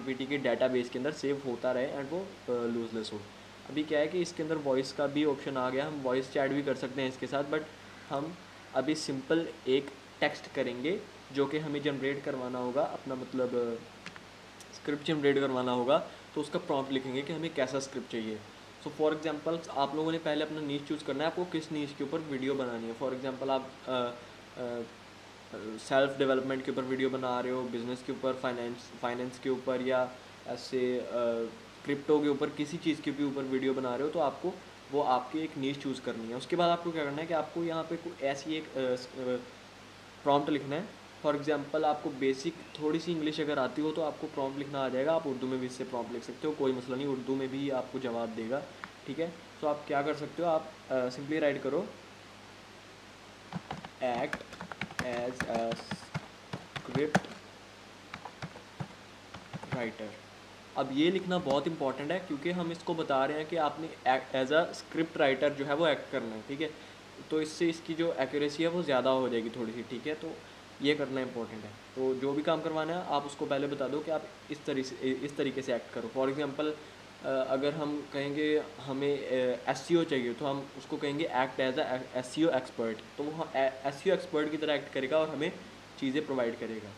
GPT के database के अंदर सेव होता रहे एंड वो लूजलेस हो। अभी क्या है कि इसके अंदर वॉइस का भी ऑप्शन आ गया, हम वॉइस चैट भी कर सकते हैं इसके साथ, बट हम अभी सिंपल एक टेक्स्ट करेंगे जो कि हमें जनरेट करवाना होगा, अपना मतलब स्क्रिप्ट जनरेट करवाना होगा, तो उसका प्रॉम्प्ट लिखेंगे कि हमें कैसा स्क्रिप्ट चाहिए। सो फॉर एग्जांपल आप लोगों ने पहले अपना नीश चूज़ करना है, आपको किस नीश के ऊपर वीडियो बनानी है। फॉर एग्जांपल आप सेल्फ डेवलपमेंट के ऊपर वीडियो बना रहे हो, बिजनेस के ऊपर, फाइनेंस के ऊपर, या ऐसे क्रिप्टो के ऊपर, किसी चीज़ के भी ऊपर वीडियो बना रहे हो, तो आपको वो आपकी एक नीश चूज़ करनी है। उसके बाद आपको क्या करना है कि आपको यहाँ पे ऐसी एक प्रॉम्प्ट लिखना है। फॉर एग्जांपल आपको बेसिक थोड़ी सी इंग्लिश अगर आती हो तो आपको प्रॉम्प्ट लिखना आ जाएगा, आप उर्दू में भी इससे प्रॉम्प्ट लिख सकते हो, कोई मसला नहीं, उर्दू में भी आपको जवाब देगा, ठीक है। तो आप क्या कर सकते हो, आप सिंपली राइट करो act as a script writer. अब ये लिखना बहुत इंपॉर्टेंट है क्योंकि हम इसको बता रहे हैं कि आपने एज अ स्क्रिप्ट राइटर जो है वो एक्ट करना है, ठीक है। तो इससे इसकी जो एक्यूरेसी है वो ज़्यादा हो जाएगी थोड़ी सी, ठीक है। तो ये करना इंपॉर्टेंट है। तो जो भी काम करवाना है आप उसको पहले बता दो कि आप इस तरीके से एक्ट करो। फॉर एग्जांपल अगर हम कहेंगे हमें SEO चाहिए, तो हम उसको कहेंगे act as a SEO expert, तो वो SEO एक्सपर्ट की तरह एक्ट करेगा और हमें चीज़ें प्रोवाइड करेगा।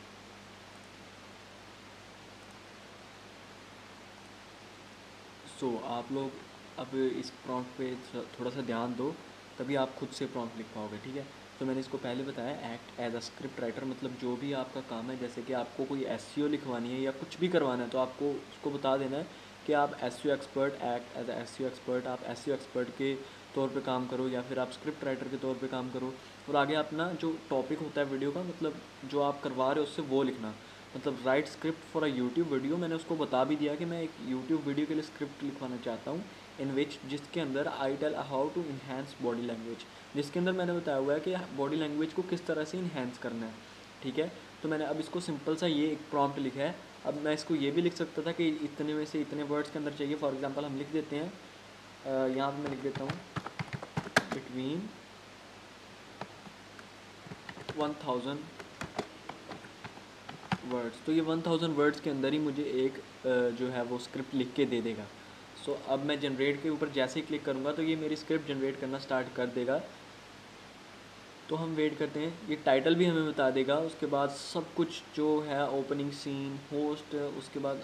सो आप लोग अब इस प्रॉम्प्ट पे थोड़ा सा ध्यान दो, तभी आप खुद से प्रॉम्प्ट लिख पाओगे, ठीक है। तो मैंने इसको पहले बताया, act as a script writer, मतलब जो भी आपका काम है, जैसे कि आपको कोई SEO लिखवानी है या कुछ भी करवाना है, तो आपको उसको बता देना है कि आप SEO expert, act as a SEO expert, आप SEO एक्सपर्ट के तौर पे काम करो या फिर आप स्क्रिप्ट राइटर के तौर पे काम करो। और आगे अपना जो टॉपिक होता है वीडियो का, मतलब जो आप करवा रहे हो उससे वो लिखना, मतलब right script for a YouTube video. मैंने उसको बता भी दिया कि मैं एक यूट्यूब वीडियो के लिए स्क्रिप्ट लिखवाना चाहता हूँ, इन विच जिसके अंदर I tell how to enhance body language, जिसके अंदर मैंने बताया हुआ है कि बॉडी लैंग्वेज को किस तरह से इन्हेंस करना है, ठीक है। तो मैंने अब इसको सिंपल सा ये एक प्रॉम्प्ट लिखा है। अब मैं इसको ये भी लिख सकता था कि इतने में से इतने वर्ड्स के अंदर चाहिए। फॉर एग्जाम्पल हम लिख देते हैं, यहाँ पर मैं लिख देता हूँ बिटवीन 1000 वर्ड्स। तो ये 1000 वर्ड्स के अंदर ही मुझे एक जो है वो स्क्रिप्ट लिख के दे देगा। सो अब मैं जनरेट के ऊपर जैसे ही क्लिक करूँगा तो ये मेरी स्क्रिप्ट जनरेट करना स्टार्ट कर देगा। तो हम वेट करते हैं, ये टाइटल भी हमें बता देगा, उसके बाद सब कुछ जो है, ओपनिंग सीन, होस्ट, उसके बाद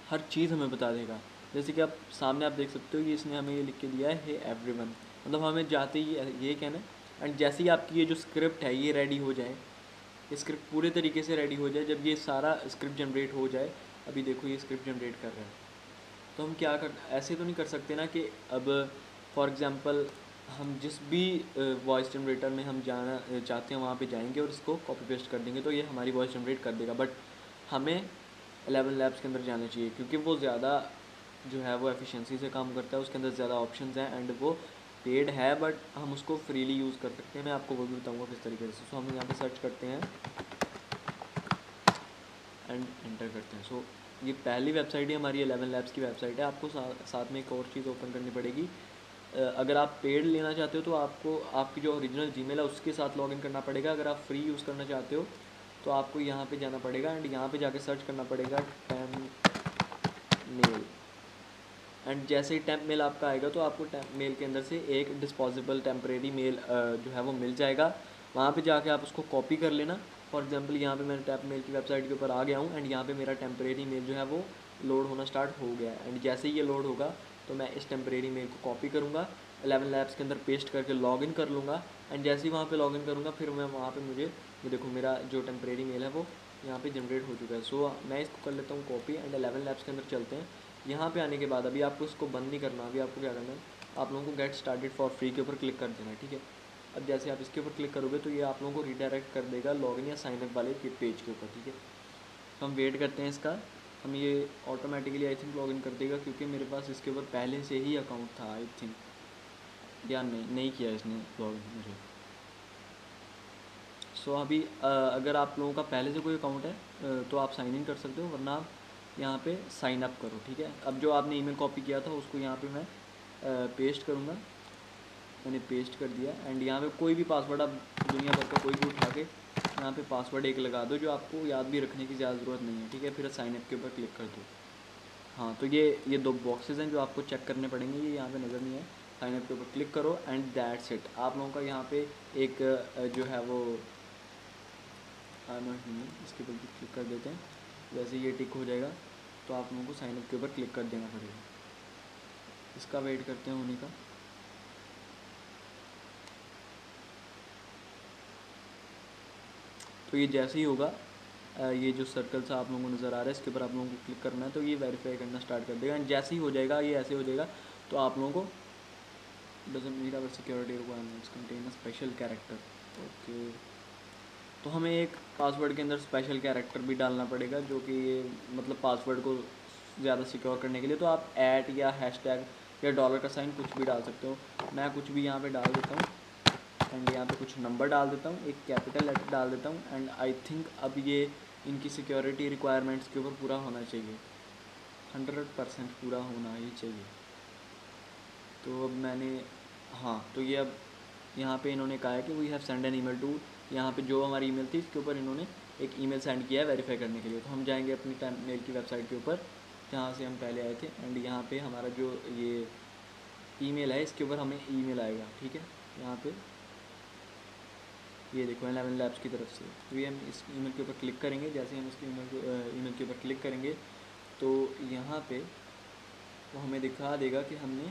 हर चीज़ हमें बता देगा। जैसे कि आप सामने आप देख सकते हो कि इसने हमें ये लिख के दिया है, हे एवरीवन, मतलब हमें जाते ही ये कहना है। एंड जैसे ही आपकी ये जो स्क्रिप्ट है ये रेडी हो जाए, ये स्क्रिप्ट पूरे तरीके से रेडी हो जाए, जब ये सारा स्क्रिप्ट जनरेट हो जाए, अभी देखो ये स्क्रिप्ट जनरेट कर रहा है, तो हम क्या कर, ऐसे तो नहीं कर सकते ना कि अब फॉर एग्ज़ाम्पल हम जिस भी वॉइस जनरेटर में हम जाना चाहते हैं वहाँ पे जाएंगे और इसको कॉपी पेस्ट कर देंगे तो ये हमारी वॉइस जनरेट कर देगा। बट हमें 11 लैब्स के अंदर जाना चाहिए क्योंकि वो ज़्यादा जो है वो एफिशिएंसी से काम करता है, उसके अंदर ज़्यादा ऑप्शंस हैं एंड वो पेड है, बट हम उसको फ्रीली यूज़ कर सकते हैं। मैं आपको वो भी बताऊँगा किस तरीके से। सो हम यहाँ पे सर्च करते हैं एंड एंटर करते हैं। सो ये पहली वेबसाइट ही हमारी 11 लैब्स की वेबसाइट है। आपको साथ में एक और चीज़ ओपन करनी पड़ेगी। अगर आप पेड लेना चाहते हो तो आपको आपकी जो ओरिजिनल जीमेल है उसके साथ लॉगिन करना पड़ेगा। अगर आप फ्री यूज़ करना चाहते हो तो आपको यहाँ पे जाना पड़ेगा एंड यहाँ पे जाके सर्च करना पड़ेगा टेम मेल। एंड जैसे ही टेम्प मेल आपका आएगा तो आपको टेम्प मेल के अंदर से एक डिस्पोजेबल टेम्परेरी मेल जो है वो मिल जाएगा। वहाँ पे जाके आप उसको कॉपी कर लेना। फॉर एग्जांपल यहाँ पे मैं टेम्प मेल की वेबसाइट के ऊपर आ गया हूँ एंड यहाँ पे मेरा टेम्परेरी मेल जो है वो लोड होना स्टार्ट हो गया है। एंड जैसे ही ये लोड होगा तो मैं इस टेम्परेरी मेल को कॉपी करूँगा, 11 लैब्स के अंदर पेस्ट करके लॉगिन कर लूँगा। एंड जैसे ही वहाँ पे लॉगिन करूँगा फिर मैं वहाँ पे मुझे ये देखो मेरा जो टेम्परेरी मेल है वो यहाँ पे जनरेट हो चुका है। सो मैं इसको कर लेता हूँ कॉपी एंड 11 लैब्स के अंदर चलते हैं। यहाँ पे आने के बाद अभी आपको इसको बंद नहीं करना, अभी आपको क्या करना है, आप लोगों को गेट स्टार्टेड फॉर फ्री के ऊपर क्लिक कर देना है, ठीक है। अब जैसे आप इसके ऊपर क्लिक करोगे तो ये आप लोगों को रिडायरेक्ट कर देगा लॉगिन या साइनअप वाले पेज के ऊपर, ठीक है। तो हम वेट करते हैं इसका, हम ये ऑटोमेटिकली आई थिंक लॉगिन कर देगा क्योंकि मेरे पास इसके ऊपर पहले से ही अकाउंट था आई थिंक, या नहीं किया इसने लॉगिन मुझे। सो अभी अगर आप लोगों का पहले से कोई अकाउंट है तो आप साइन इन कर सकते हो, वरना आप यहाँ पे साइन अप करो, ठीक है। अब जो आपने ईमेल कॉपी किया था उसको यहाँ पे मैं पेस्ट करूँगा। मैंने पेस्ट कर दिया एंड यहाँ पे कोई भी पासवर्ड आप दुनिया भर का कोई भी उठा के यहाँ पे पासवर्ड एक लगा दो जो आपको याद भी रखने की ज़्यादा ज़रूरत नहीं है, ठीक है। फिर साइन अप के ऊपर क्लिक कर दो। हाँ, तो ये 2 बॉक्सेस हैं जो आपको चेक करने पड़ेंगे, ये यहाँ पे नज़र नहीं है। साइन अप के ऊपर क्लिक करो एंड दैट्स इट। आप लोगों का यहाँ पे एक जो है वो नॉट नहीं, इसके ऊपर भी क्लिक कर देते हैं। वैसे ये टिक हो जाएगा तो आप लोगों को साइन अप के ऊपर क्लिक कर देना पड़ेगा। इसका वेट करते हैं होने का। तो ये जैसे ही होगा ये जो सर्कल सा आप लोगों को नज़र आ रहा है इसके ऊपर आप लोगों को क्लिक करना है, तो ये वेरीफाई करना स्टार्ट कर देगा। एंड जैसे ही हो जाएगा, ये ऐसे हो जाएगा, तो आप लोगों को doesn't meet our security requirements contain a special character. Okay, तो हमें एक पासवर्ड के अंदर स्पेशल कैरेक्टर भी डालना पड़ेगा, जो कि ये मतलब पासवर्ड को ज़्यादा सिक्योर करने के लिए। तो आप ऐट या हैशटैग या डॉलर का साइन कुछ भी डाल सकते हो। मैं कुछ भी यहाँ पे डाल देता हूँ एंड यहाँ पे कुछ नंबर डाल देता हूँ, एक कैपिटल लेटर डाल देता हूँ। एंड आई थिंक अब ये इनकी सिक्योरिटी रिक्वायरमेंट्स के ऊपर पूरा होना चाहिए, 100% पूरा होना ही चाहिए। तो अब मैंने, हाँ, तो ये अब यहाँ पे इन्होंने कहा है कि we have send an email to, यहाँ पे जो हमारी ईमेल थी इसके ऊपर इन्होंने एक ईमेल सेंड किया है वेरीफाई करने के लिए। तो हम जाएंगे अपनी मेल की वेबसाइट के ऊपर जहाँ से हम पहले आए थे एंड यहाँ पे हमारा जो ये ईमेल है इसके ऊपर हमें ईमेल आएगा, ठीक है। यहाँ पे ये देखो 11 लैब्स की तरफ से। तो ये हम इस ईमेल के ऊपर क्लिक करेंगे। जैसे हम इसके ईमेल के ऊपर क्लिक करेंगे तो यहाँ पे वो हमें दिखा देगा कि हमने